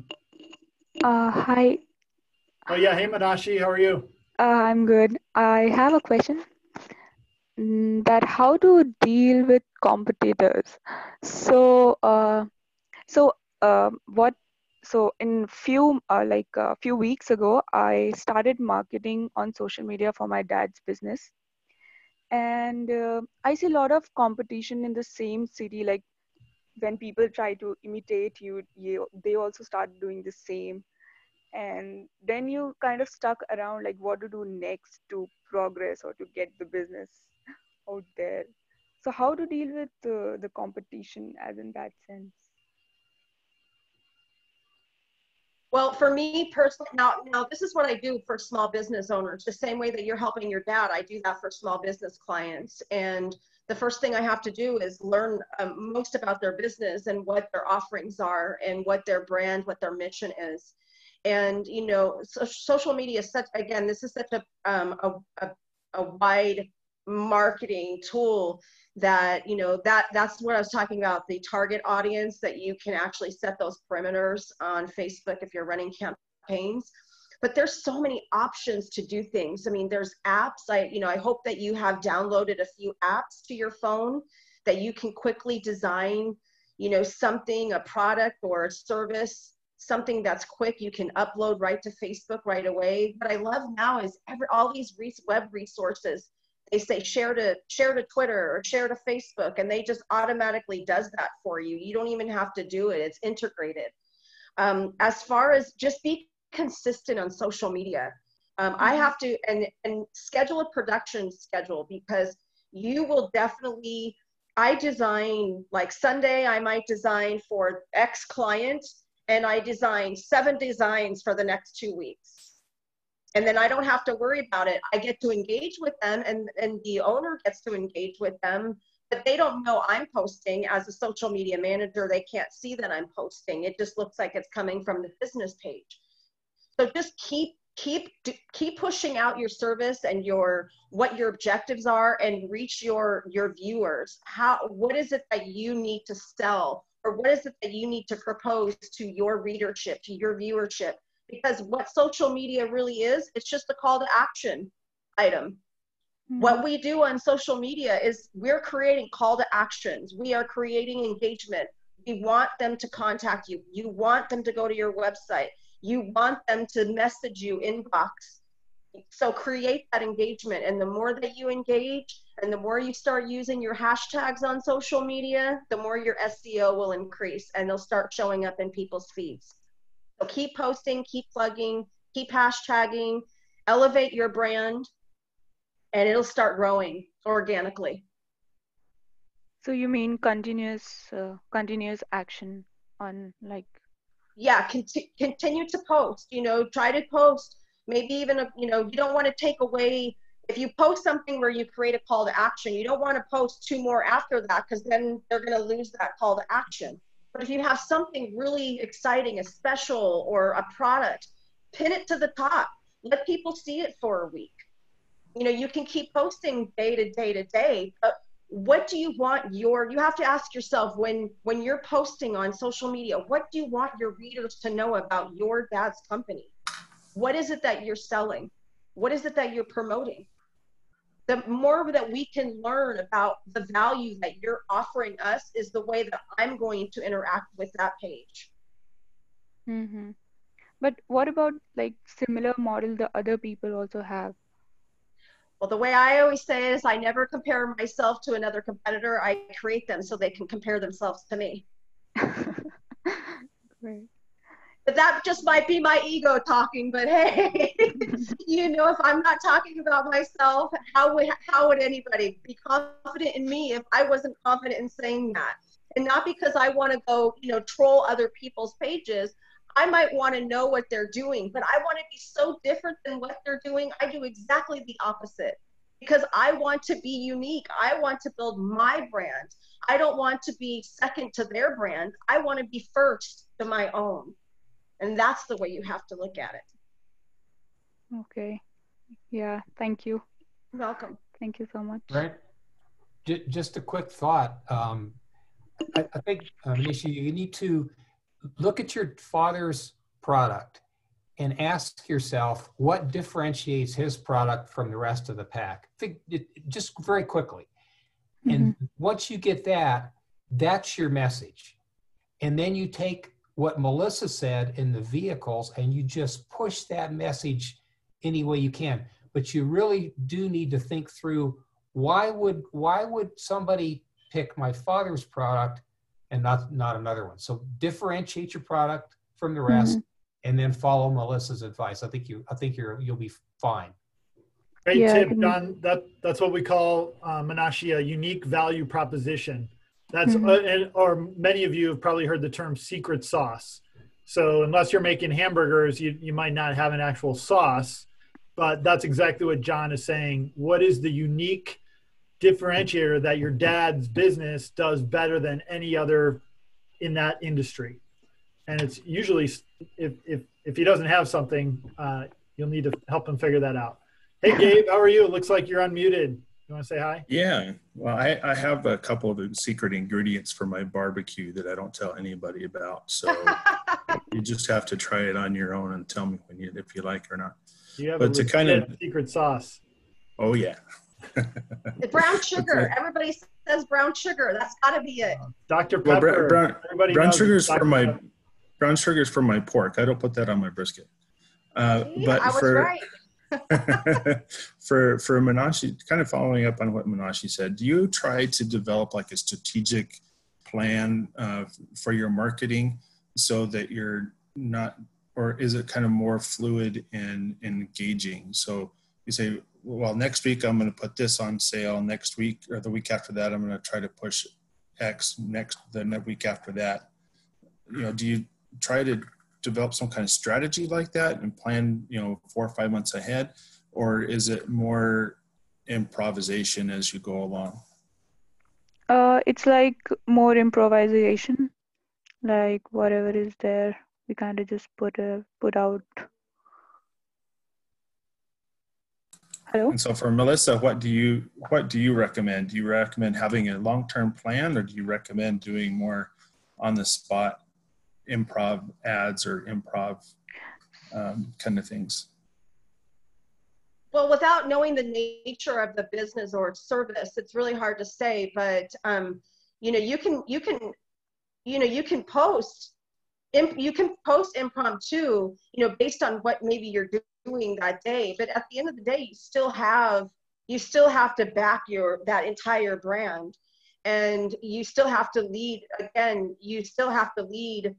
Oh yeah. Hey, Manashi, how are you? I'm good. I have a question that how to deal with competitors. So, in few weeks ago, I started marketing on social media for my dad's business, and I see a lot of competition in the same city. Like when people try to imitate you, they also start doing the same. And then you kind of stuck around like what to do next to progress or to get the business out there. So how to deal with the competition as in that sense? Well, for me personally, now this is what I do for small business owners. The same way that you're helping your dad, I do that for small business clients. And the first thing I have to do is learn most about their business and what their offerings are and what their brand, what their mission is. And, you know, social media is such, again, this is such a wide marketing tool that, you know, that's what I was talking about, the target audience, that you can actually set those perimeters on Facebook if you're running campaigns. But there's so many options to do things. I mean, there's apps. I hope that you have downloaded a few apps to your phone that you can quickly design, you know, something, a product or a service, something that's quick, you can upload right to Facebook right away. What I love now is all these web resources, they say share to Twitter or share to Facebook, and they just automatically does that for you. You don't even have to do it. It's integrated. As far as just be consistent on social media. I have to, and schedule a production schedule, because you will definitely, I design like Sunday, I might design for X client, and I design 7 designs for the next 2 weeks. And then I don't have to worry about it. I get to engage with them, and the owner gets to engage with them, but they don't know I'm posting. As a social media manager, they can't see that I'm posting. It just looks like it's coming from the business page. So just keep pushing out your service and what your objectives are, and reach your viewers. What is it that you need to sell? Or what is it that you need to propose to your readership, to your viewership? Because what social media really is, it's just a call to action item. Mm-hmm. What we do on social media is we're creating call to actions. We are creating engagement. We want them to contact you. You want them to go to your website. You want them to message you inbox. So create that engagement, and the more that you engage and the more you start using your hashtags on social media, the more your SEO will increase, and they'll start showing up in people's feeds. So keep posting, keep plugging, keep hashtagging, elevate your brand, and it'll start growing organically. So you mean continuous action on like? Yeah, continue to post, you know, try to post. Maybe even, you know, you don't want to take away, if you post something where you create a call to action, you don't want to post 2 more after that, because then they're going to lose that call to action. But if you have something really exciting, a special or a product, pin it to the top. Let people see it for a week. You know, you can keep posting day to day to day, but what do you want you have to ask yourself when you're posting on social media, what do you want your readers to know about your dad's company? What is it that you're selling? What is it that you're promoting? the more that we can learn about the value that you're offering us is the way that I'm going to interact with that page. Mm-hmm. But what about like similar model the other people also have? Well, the way I always say it is I never compare myself to another competitor. I create them so they can compare themselves to me. Right. But that just might be my ego talking, but hey, you know, if I'm not talking about myself, how would anybody be confident in me if I wasn't confident in saying that? And not because I want to go, you know, troll other people's pages. I might want to know what they're doing, but I want to be so different than what they're doing. I do exactly the opposite because I want to be unique. I want to build my brand. I don't want to be second to their brand. I want to be first to my own. And that's the way you have to look at it. Okay. Yeah. Thank you. You're welcome. Thank you so much. Right. Just a quick thought. I think, Manishi, you need to look at your father's product and ask yourself what differentiates his product from the rest of the pack. Just very quickly. And once you get that, that's your message. And then you take what Melissa said in the vehicles and you just push that message any way you can. But you really do need to think through, why would somebody pick my father's product and not another one? So differentiate your product from the rest and then follow Melissa's advice. I think you'll be fine. Great tip, John. That's what we call, Menashe, a unique value proposition. That's or many of you have probably heard the term secret sauce. So unless you're making hamburgers, you might not have an actual sauce, but that's exactly what John is saying. What is the unique differentiator that your dad's business does better than any other in that industry? And it's usually, if he doesn't have something, you'll need to help him figure that out. Hey, Gabe, how are you? It looks like you're unmuted. You want to say hi? Yeah, well, I have a couple of secret ingredients for my barbecue that I don't tell anybody about. So you just have to try it on your own and tell me if you like it or not. You have but a kind of secret sauce. Oh, yeah. The brown sugar. Everybody says brown sugar. That's got to be it. Dr. Pepper. Brown sugar is for my pork. I don't put that on my brisket. But I was right. for Menashe, kind of following up on what Menashe said, do you try to develop like a strategic plan for your marketing so that you're not, or is it kind of more fluid and engaging? So you say, well, next week I'm going to put this on sale. Next week or the week after that, I'm going to try to push X. The week after that, do you try to develop some kind of strategy like that and plan, 4 or 5 months ahead, or is it more improvisation as you go along? It's like more improvisation, like whatever is there, we kind of just put out. Hello? And so for Melissa, what do you recommend? Do you recommend having a long-term plan, or do you recommend doing more on the spot improv ads or improv kind of things? Well, without knowing the nature of the business or service, it's really hard to say. But you can post impromptu, based on what maybe you're doing that day. But at the end of the day, you still have to back that entire brand, and you still have to lead. Again, you still have to lead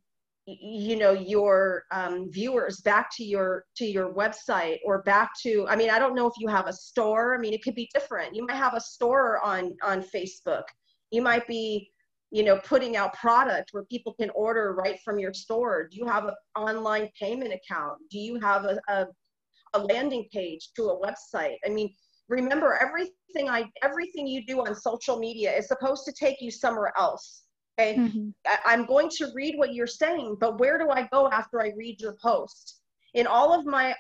your viewers back to your website, or back to, I don't know if you have a store. It could be different. You might have a store on Facebook. You might be, putting out product where people can order right from your store. Do you have an online payment account? Do you have a landing page to a website? Remember, everything you do on social media is supposed to take you somewhere else. Okay, I'm going to read what you're saying, but where do I go after I read your post? In all of my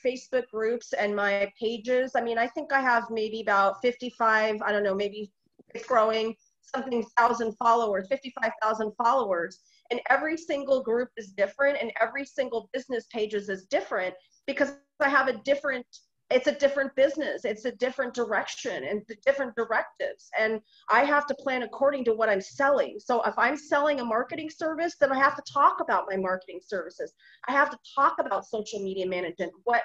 Facebook groups and my pages, I think I have maybe about 55, I don't know, maybe it's growing, something 1,000 followers, 55,000 followers. And every single group is different, and every single business pages is different, because I have a different it's a different business. It's a different direction and the different directives. And I have to plan according to what I'm selling. So if I'm selling a marketing service, then I have to talk about my marketing services. I have to talk about social media management, what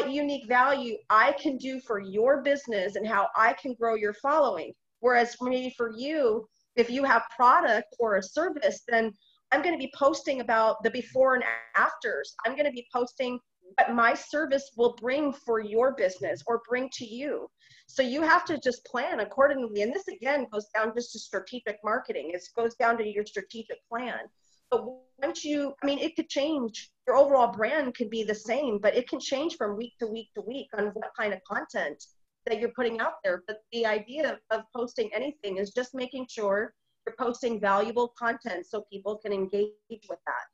unique value I can do for your business and how I can grow your following. Whereas maybe for you, if you have product or a service, then I'm going to be posting about the before and afters. I'm going to be posting what my service will bring for your business or bring to you. So you have to just plan accordingly. And this again goes down just to strategic marketing. It goes down to your strategic plan. But once it could change. Your overall brand could be the same, but it can change from week to week to week on what kind of content that you're putting out there. But the idea of posting anything is just making sure you're posting valuable content so people can engage with that.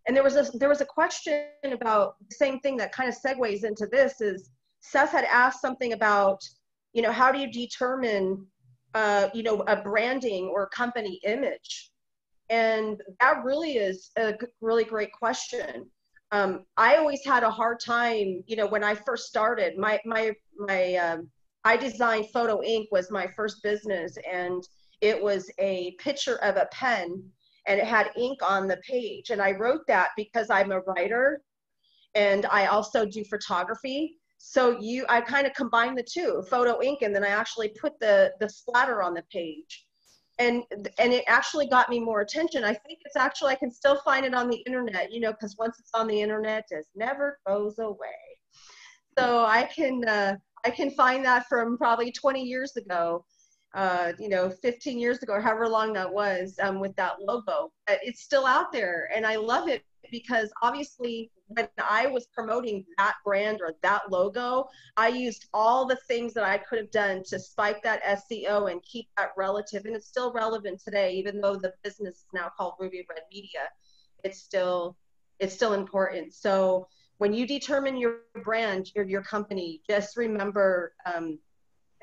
And there was a question about the same thing that kind of segues into this. Is Seth had asked something about, how do you determine, a branding or company image? And that really is a really great question. I always had a hard time, when I first started. I designed Photo Inc. was my first business, and it was a picture of a pen, and it had ink on the page. And I wrote that because I'm a writer, and I also do photography. So I kind of combined the two, Photo Inc. And then I actually put the splatter on the page. And it actually got me more attention. I think I can still find it on the internet, because once it's on the internet, it never goes away. So I can find that from probably 20 years ago, 15 years ago, however long that was, with that logo. But it's still out there, and I love it because obviously when I was promoting that brand or that logo, I used all the things that I could have done to spike that SEO and keep that relative. And it's still relevant today, even though the business is now called Ruby Red Media. It's still important. So when you determine your brand or your company, just remember,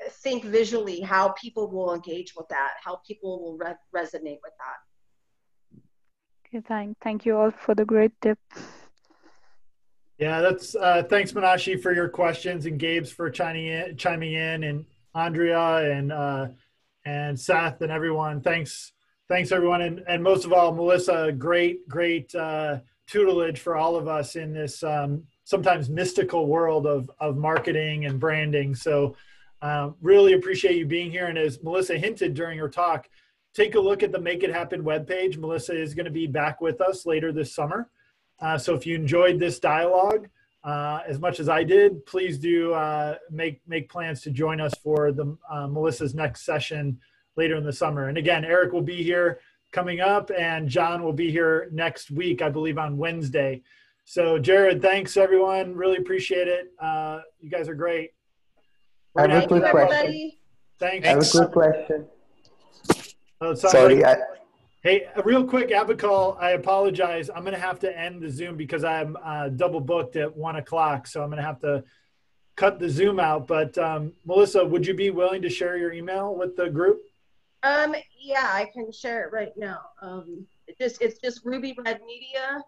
think visually how people will engage with that, how people will resonate with that. Okay, thank you all for the great tip. Yeah, that's thanks, Manashi, for your questions, and Gabe's for chiming in, and Andrea and Seth and everyone. Thanks everyone, and most of all, Melissa, great tutelage for all of us in this sometimes mystical world of marketing and branding. So really appreciate you being here. And as Melissa hinted during her talk, take a look at the Make It Happen webpage. Melissa is going to be back with us later this summer. So if you enjoyed this dialogue as much as I did, please do make plans to join us for the Melissa's next session later in the summer. And again, Eric will be here coming up, and John will be here next week, I believe on Wednesday. So Jared, thanks everyone. Really appreciate it. You guys are great. I have a quick question. Thanks. I have a quick question. Oh, sorry. Hey, real quick, Abigail, I apologize. I'm going to have to end the Zoom because I'm double booked at 1 o'clock. So I'm going to have to cut the Zoom out. But Melissa, would you be willing to share your email with the group? Yeah, I can share it right now. It's just Ruby Red Media.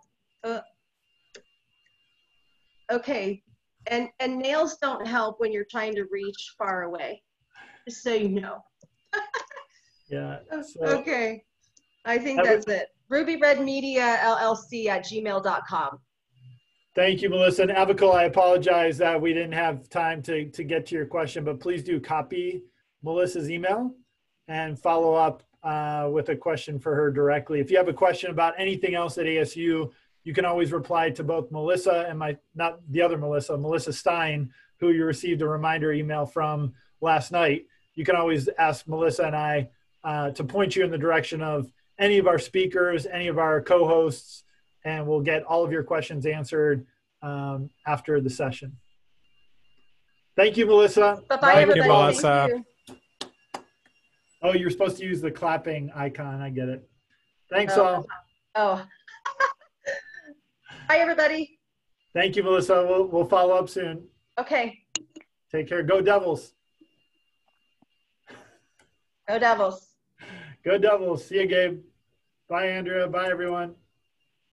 Okay. And nails don't help when you're trying to reach far away, just so you know. Yeah. So, okay. I think that's it. Ruby Red Media LLC @gmail.com. Thank you, Melissa. And Abigail, I apologize that we didn't have time to get to your question, but please do copy Melissa's email and follow up with a question for her directly. If you have a question about anything else at ASU, you can always reply to both Melissa and not the other Melissa, Melissa Stein, who you received a reminder email from last night. You can always ask Melissa and I to point you in the direction of any of our speakers, any of our co-hosts, and we'll get all of your questions answered after the session. Thank you, Melissa. Bye-bye, everybody. Thank you, Melissa. Thank you. Oh, you're supposed to use the clapping icon. I get it. Thanks all. Oh. Bye, everybody. Thank you, Melissa. We'll follow up soon. Okay. Take care. Go Devils. Go Devils. Go Devils. See you, Gabe. Bye, Andrea. Bye, everyone.